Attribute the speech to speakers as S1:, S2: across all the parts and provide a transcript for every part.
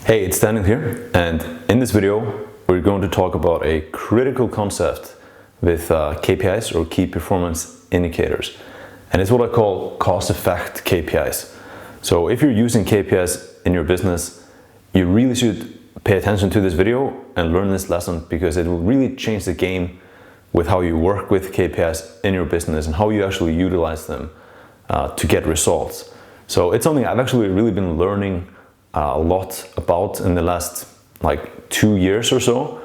S1: Hey, it's Daniel here, and in this video we're going to talk about a critical concept with KPIs or key performance indicators, and it's what I call cause-effect KPIs. So if you're using KPIs in your business, you really should pay attention to this video and learn this lesson, because it will really change the game with how you work with KPIs in your business and how you actually utilize them to get results. So it's something I've actually really been learning a lot about in the last 2 years or so.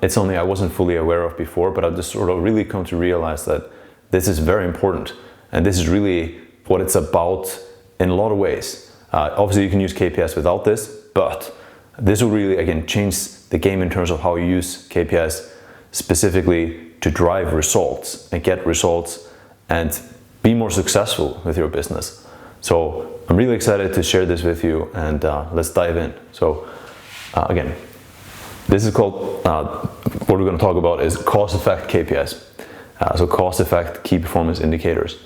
S1: It's something I wasn't fully aware of before, but I've just sort of really come to realize that this is very important, and this is really what it's about in a lot of ways. Obviously you can use KPIs without this, but this will really again change the game in terms of how you use KPIs specifically to drive results and get results and be more successful with your business. So I'm really excited to share this with you, and let's dive in. So again, this is called, what we're going to talk about is cause-effect KPIs. So cause-effect key performance indicators.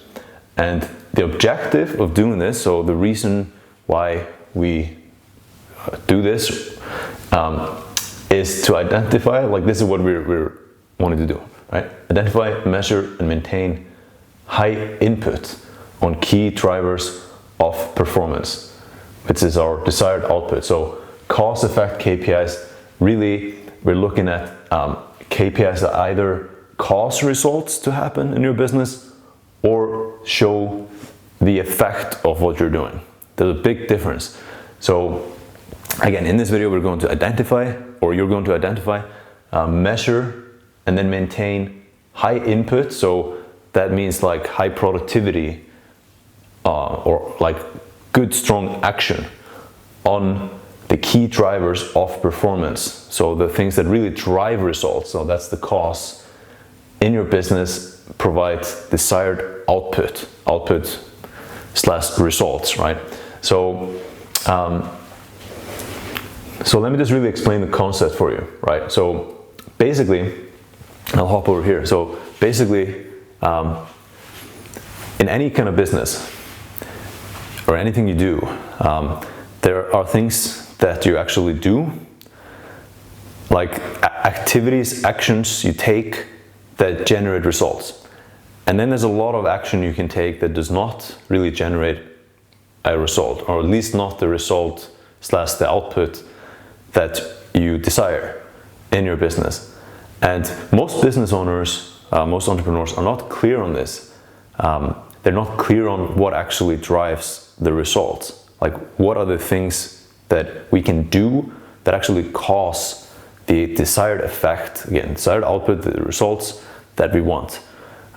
S1: And the objective of doing this, so the reason why we do this is to identify, this is what we're wanting to do, right? Identify, measure, and maintain high input on key drivers of performance, which is our desired output. So cause-effect KPIs, really we're looking at KPIs that either cause results to happen in your business or show the effect of what you're doing. There's a big difference. So again, in this video we're going to identify, or you're going to identify, measure, and then maintain high input. So that means high productivity or good strong action on the key drivers of performance. So the things that really drive results, so that's the cause in your business, provides desired output / results, right? So let me just really explain the concept for you, right? So basically, I'll hop over here. So basically, in any kind of business or anything you do, there are things that you actually do, like activities, actions you take that generate results. And then there's a lot of action you can take that does not really generate a result, or at least not the result / the output that you desire in your business. And most business owners, most entrepreneurs are not clear on this. They're not clear on what actually drives the results. What are the things that we can do that actually cause the desired effect, again, desired output, the results that we want.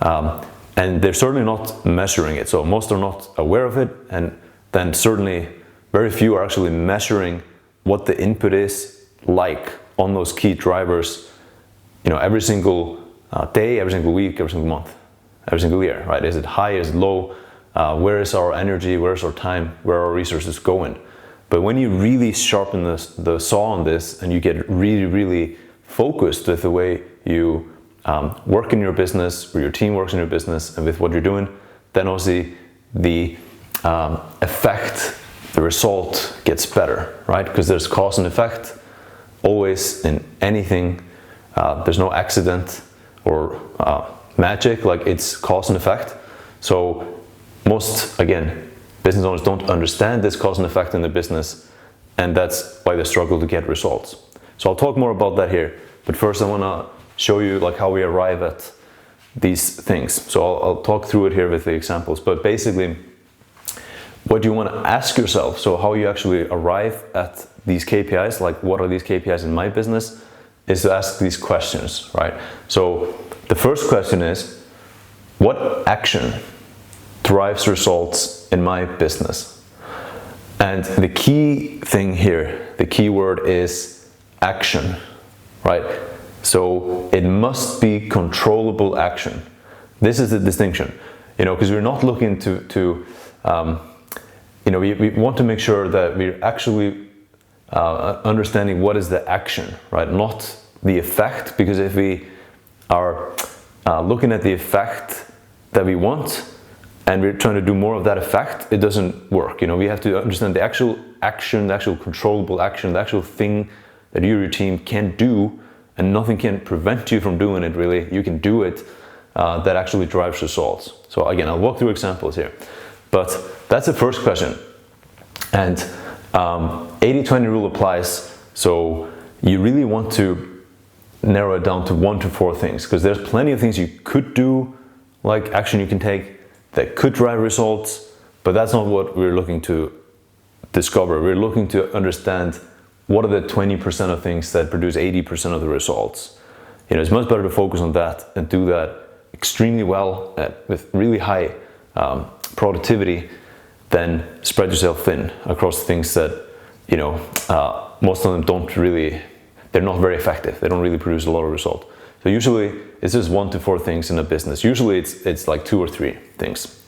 S1: And they're certainly not measuring it. So most are not aware of it, and then certainly very few are actually measuring what the input is on those key drivers, every single day, every single week, every single month, every single year, right? Is it high, is it low? Where is our energy, where is our time, where are our resources going? But when you really sharpen the saw on this, and you get really, really focused with the way you work in your business, or your team works in your business, and with what you're doing, then obviously the effect, the result gets better, right? Because there's cause and effect always in anything. There's no accident or magic, it's cause and effect. So most, again, business owners don't understand this cause and effect in the business, and that's why they struggle to get results. So I'll talk more about that here, but first I want to show you how we arrive at these things. So I'll talk through it here with the examples, but basically what you want to ask yourself, so how you actually arrive at these KPIs, what are these KPIs in my business, is to ask these questions, right? So the first question is, what action drives results in my business? And the key thing here, the key word is action, right? So it must be controllable action. This is the distinction, because we're not looking to we want to make sure that we're actually understanding what is the action, right? Not the effect, because if we are looking at the effect that we want, and we're trying to do more of that effect, it doesn't work. We have to understand the actual action, the actual controllable action, the actual thing that you or your team can do, and nothing can prevent you from doing it really. You can do it, that actually drives results. So again, I'll walk through examples here. But that's the first question. And 80-20 rule applies. So you really want to narrow it down to 1 to 4 things, because there's plenty of things you could do, like action you can take, that could drive results, but that's not what we're looking to discover. We're looking to understand what are the 20% of things that produce 80% of the results. It's much better to focus on that and do that extremely well with really high productivity than spread yourself thin across things that, most of them they're not very effective. They don't really produce a lot of result. So usually it's just 1 to 4 things in a business. Usually it's like 2 or 3 things.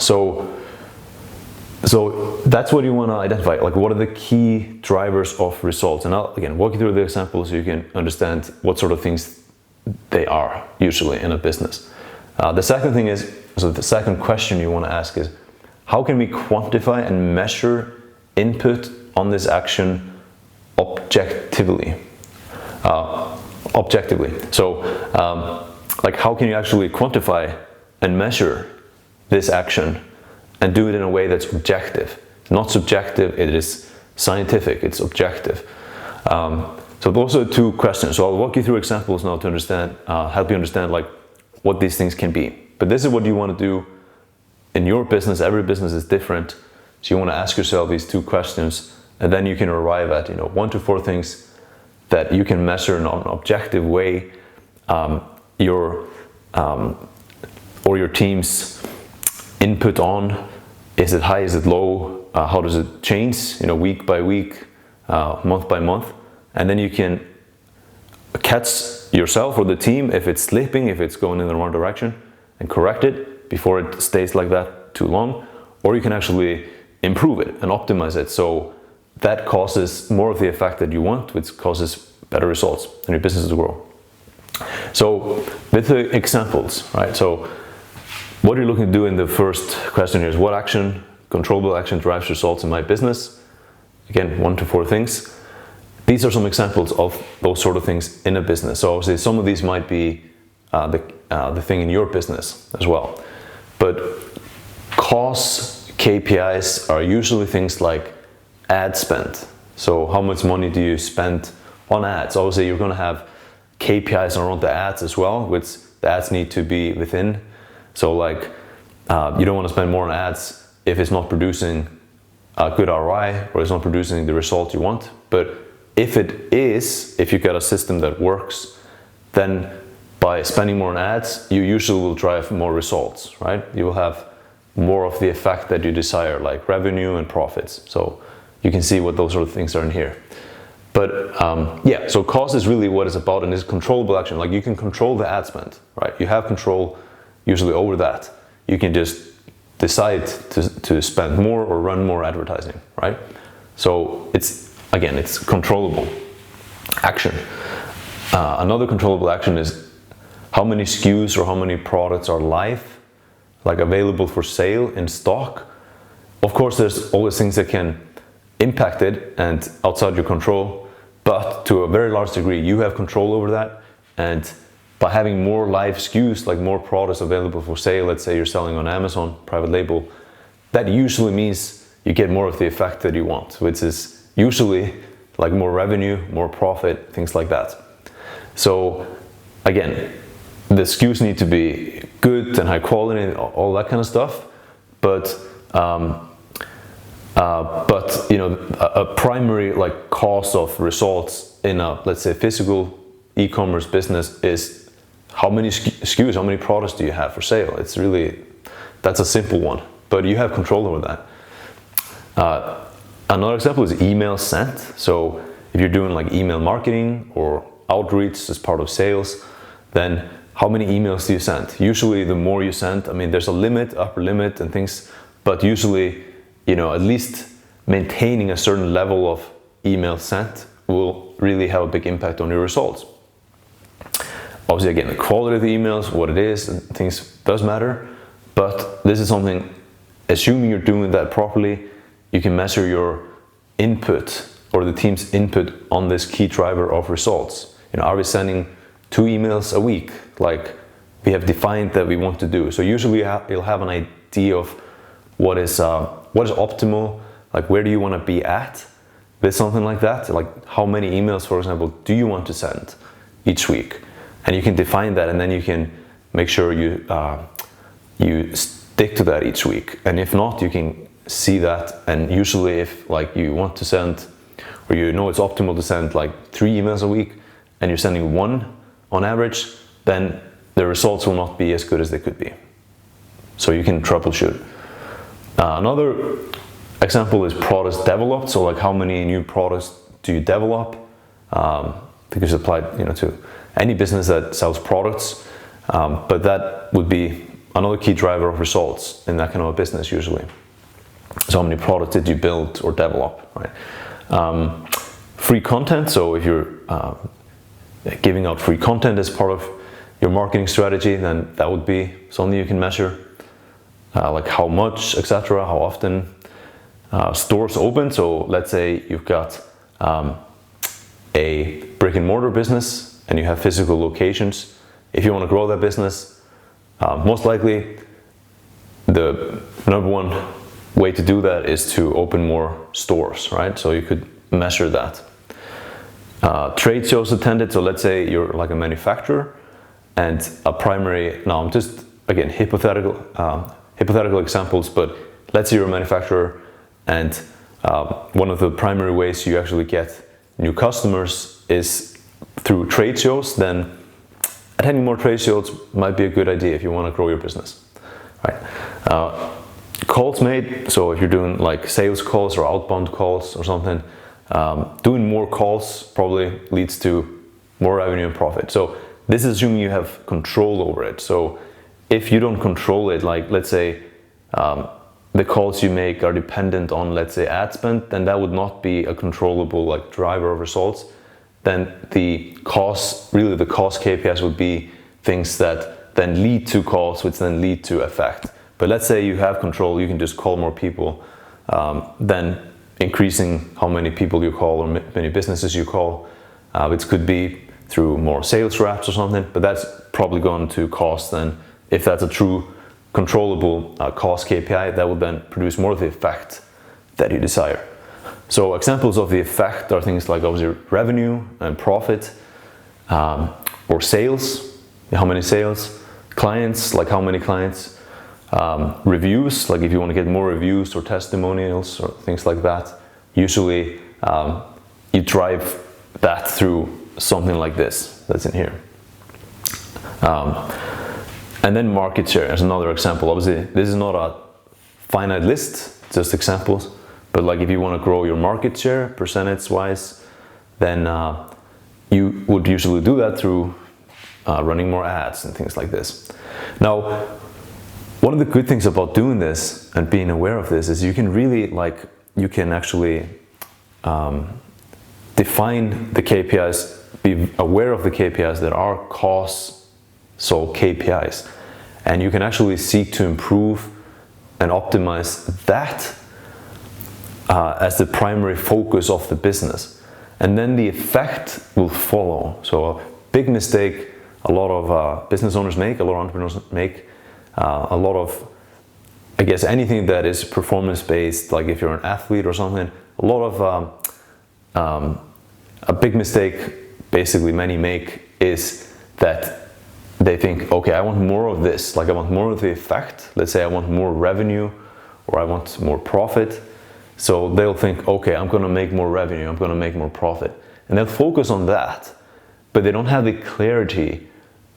S1: So that's what you want to identify. Like, what are the key drivers of results? And I'll again walk you through the examples so you can understand what sort of things they are usually in a business. The second question you want to ask is, how can we quantify and measure input on this action objectively? So, like, how can you actually quantify and measure this action and do it in a way that's objective, not subjective? It is scientific, it's objective. So those are 2 questions. So I'll walk you through examples now to understand, help you understand like what these things can be. But this is what you want to do in your business. Every business is different. So you want to ask yourself these 2 questions, and then you can arrive at 1 to 4 things that you can measure in an objective way, your team's input on. Is it high? Is it low? How does it change? Week by week, month by month, and then you can catch yourself or the team if it's slipping, if it's going in the wrong direction, and correct it before it stays like that too long. Or you can actually improve it and optimize it, so that causes more of the effect that you want, which causes better results and your business to grow. So with the examples, right? So what you're looking to do in the first question here is, what action, controllable action, drives results in my business? Again, 1 to 4 things. These are some examples of those sort of things in a business. So obviously some of these might be the thing in your business as well. But costs, KPIs are usually things like ad spend. So how much money do you spend on ads? Obviously you're going to have KPIs around the ads as well, which the ads need to be within. So like you don't want to spend more on ads if it's not producing a good ROI or it's not producing the result you want. But if it is, if you got a system that works, then by spending more on ads, you usually will drive more results, right? You will have more of the effect that you desire, like revenue and profits. So you can see what those sort of things are in here. But yeah, so cost is really what it's about, and it's controllable action. Like, you can control the ad spend, right? You have control usually over that. You can just decide to spend more or run more advertising, right? So it's controllable action. Another controllable action is how many SKUs or how many products are live, like available for sale in stock. Of course, there's always things that can impact it and outside your control, but to a very large degree you have control over that. And by having more live SKUs, like more products available for sale, let's say you're selling on Amazon, private label, that usually means you get more of the effect that you want, which is usually like more revenue, more profit, things like that. So again, the SKUs need to be good and high quality, all that kind of stuff, but a primary like cause of results in a, let's say, physical e-commerce business is how many SKUs, how many products do you have for sale? It's really, that's a simple one, but you have control over that. Another example is email sent. So if you're doing like email marketing or outreach as part of sales, then how many emails do you send? Usually the more you send, I mean, there's a limit, upper limit and things, but usually, at least maintaining a certain level of email sent will really have a big impact on your results. Obviously, again, the quality of the emails, what it is, and things does matter, But this is something, assuming you're doing that properly, you can measure your input or the team's input on this key driver of results. Are we sending 2 emails a week, like we have defined that we want to do? So usually you'll have an idea of what is optimal, like where do you want to be at with something like that, like how many emails, for example, do you want to send each week? And you can define that, and then you can make sure you stick to that each week. And if not, you can see that, and usually if like you want to send, or it's optimal to send like 3 emails a week and you're sending 1 on average, then the results will not be as good as they could be. So you can troubleshoot. Another example is products developed. So like how many new products do you develop? Because it's applied to any business that sells products, but that would be another key driver of results in that kind of a business usually. So how many products did you build or develop, right? Free content. So if you're giving out free content as part of your marketing strategy, then that would be something you can measure, like how much, etc., how often. Stores open. So let's say you've got a brick and mortar business and you have physical locations. If you want to grow that business, most likely the number one way to do that is to open more stores, right? So you could measure that. Trade shows attended. So let's say you're like a manufacturer and a primary, now I'm just again hypothetical examples, but let's say you're a manufacturer and one of the primary ways you actually get new customers is through trade shows. Then attending more trade shows might be a good idea if you want to grow your business, right? Calls made. So if you're doing like sales calls or outbound calls or something, doing more calls probably leads to more revenue and profit. So this is assuming you have control over it. So if you don't control it, like let's say the calls you make are dependent on, let's say, ad spend, then that would not be a controllable like driver of results. Then the cost KPIs would be things that then lead to calls, which then lead to effect. But let's say you have control, you can just call more people, then increasing how many people you call or many businesses you call, which could be through more sales reps or something, but that's probably going to cost then. If that's a true controllable cost KPI, that would then produce more of the effect that you desire. So examples of the effect are things like obviously revenue and profit, or sales, how many sales, clients, like how many clients, reviews, like if you want to get more reviews or testimonials or things like that. Usually you drive that through something like this that's in here. And then market share is another example. Obviously, this is not a finite list, just examples. But like if you want to grow your market share percentage-wise, then you would usually do that through running more ads and things like this. Now, one of the good things about doing this and being aware of this is you can really you can actually define the KPIs, be aware of the KPIs that are costs. So KPIs, and you can actually seek to improve and optimize that as the primary focus of the business, and then the effect will follow. So a big mistake a lot of business owners make, a lot of entrepreneurs make, a lot of, I guess, anything that is performance based, like if you're an athlete or something, a lot of a big mistake basically many make is that they think, okay, I want more of this, like I want more of the effect. Let's say I want more revenue or I want more profit. So they'll think, okay, I'm going to make more revenue, I'm going to make more profit. And they'll focus on that, but they don't have the clarity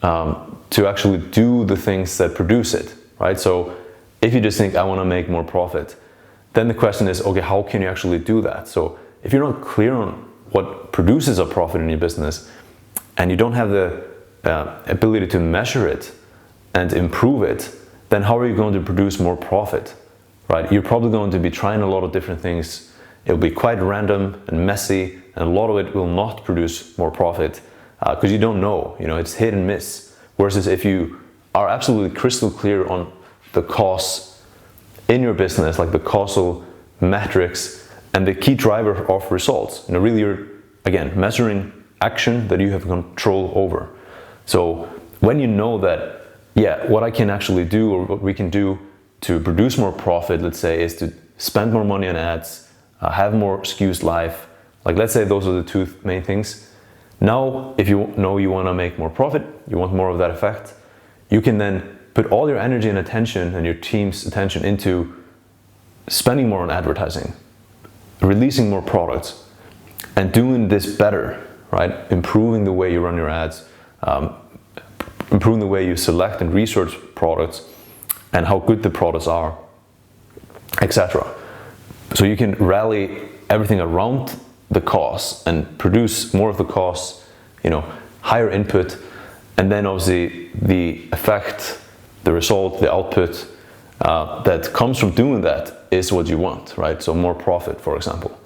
S1: to actually do the things that produce it, right? So if you just think, I want to make more profit, then the question is, okay, how can you actually do that? So if you're not clear on what produces a profit in your business, and you don't have the ability to measure it and improve it, then how are you going to produce more profit, right? You're probably going to be trying a lot of different things. It'll be quite random and messy, and a lot of it will not produce more profit because you don't know, it's hit and miss. Whereas if you are absolutely crystal clear on the costs in your business, like the causal metrics and the key driver of results. Really you're, again, measuring action that you have control over. So when you know that, yeah, what I can actually do or what we can do to produce more profit, let's say, is to spend more money on ads, have more SKUs live. Like, let's say those are the two main things. Now, if you know you want to make more profit, you want more of that effect, you can then put all your energy and attention and your team's attention into spending more on advertising, releasing more products, and doing this better, right? Improving the way you run your ads, improving the way you select and research products and how good the products are, etc. So you can rally everything around the costs and produce more of the costs, higher input, and then obviously the effect, the result, the output that comes from doing that is what you want, right? So more profit, for example.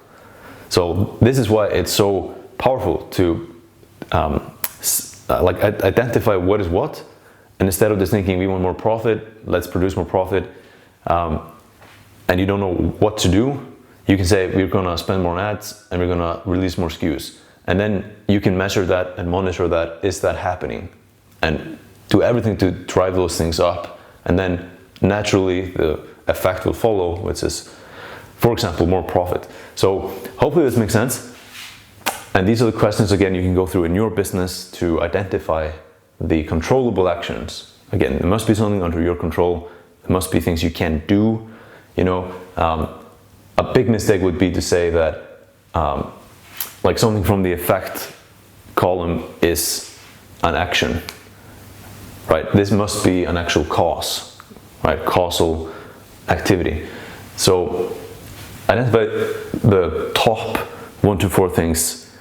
S1: So this is why it's so powerful to identify what is what, and instead of just thinking we want more profit, let's produce more profit, and you don't know what to do, you can say we're gonna spend more on ads and we're gonna release more SKUs. And then you can measure that and monitor that, is that happening? And do everything to drive those things up. And then naturally the effect will follow, which is, for example, more profit. So hopefully this makes sense. And these are the questions, again, you can go through in your business to identify the controllable actions. Again, there must be something under your control. There must be things you can do. A big mistake would be to say that like something from the effect column is an action, right? This must be an actual cause, right? Causal activity. So identify the top 1 to 4 things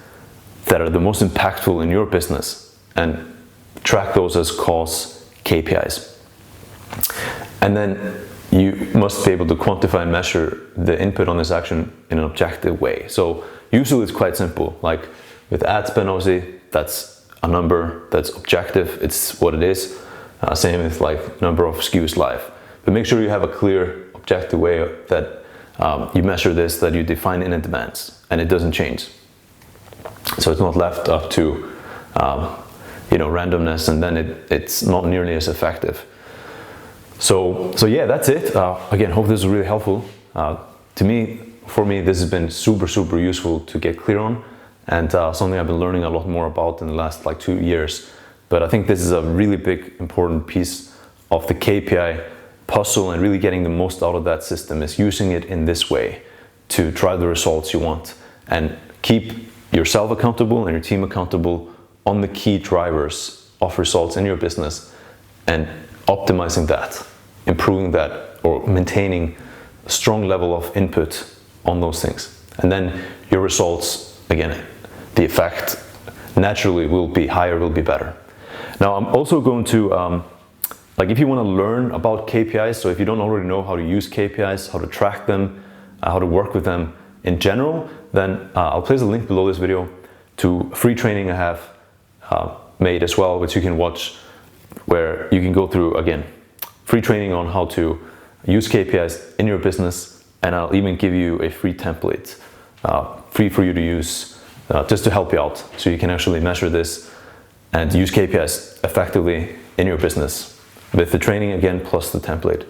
S1: that are the most impactful in your business and track those as cause KPIs. And then you must be able to quantify and measure the input on this action in an objective way. So usually it's quite simple. Like with ad spend, obviously, that's a number that's objective. It's what it is. Same with like number of SKUs live. But make sure you have a clear, objective way that you measure this, that you define in advance, and it doesn't change. So it's not left up to randomness, and then it's not nearly as effective. So yeah, that's it. Again, hope this is really helpful. For me, this has been super, super useful to get clear on, and something I've been learning a lot more about in the last 2 years. But I think this is a really big, important piece of the KPI puzzle, and really getting the most out of that system is using it in this way to drive the results you want and keep yourself accountable and your team accountable on the key drivers of results in your business, and optimizing that, improving that, or maintaining a strong level of input on those things. And then your results, again, the effect naturally will be higher, will be better. Now I'm also going to, if you want to learn about KPIs, so if you don't already know how to use KPIs, how to track them, how to work with them in general, then I'll place a link below this video to free training I have made as well, which you can watch, where you can go through, again, free training on how to use KPIs in your business, and I'll even give you a free template, free for you to use, just to help you out, so you can actually measure this and use KPIs effectively in your business with the training, again, plus the template.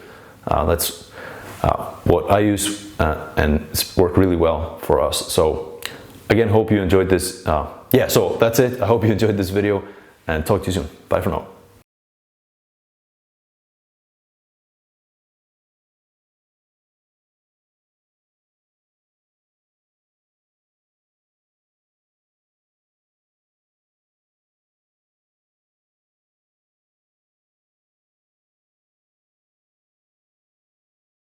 S1: That's what I use, and it's worked really well for us. So again, hope you enjoyed this. So that's it. I hope you enjoyed this video, and talk to you soon. Bye for now.